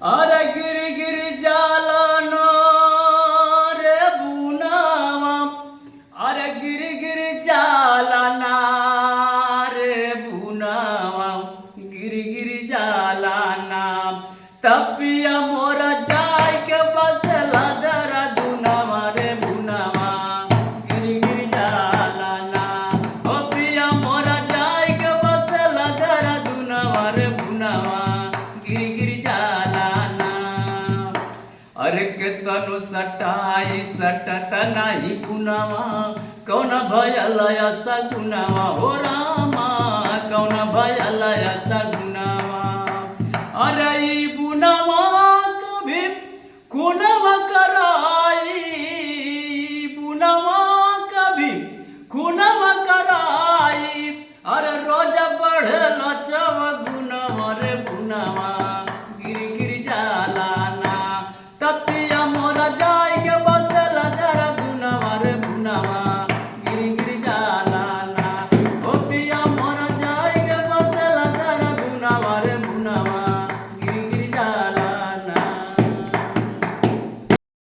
अरे गिर गिर जालाना रे बुनावा, अरे गिर गिर जालाना रे बुनावा, गिर गिर जालाना तपिया मोरा जाय के बसला दरा दुनावा रे बुनावा, गिर गिर जालाना ओ पिया मोरा जाय के बसला दरा दुनावा रे बुनावा, गिर गिर जालाना। अरे के तनु सटाई सटत नाही गुनावा, कौन भयल ऐसा गुनावा हो रामा, कौन भयल ऐसा गुनावा। अरे ई गुनावा कभी खुनवा कराई, गुनावा कभी खुनवा कराई, अरे रोज बढ़ल चव गुनावा रे गुनावा, गिर गिर जालाना तपिया मोरा जाय के बसल दरा गुनावा रे गुनावा, गिर गिर जालाना ओ पिया मोरा जाय के बसल दरा गुनावा रे गुनावा,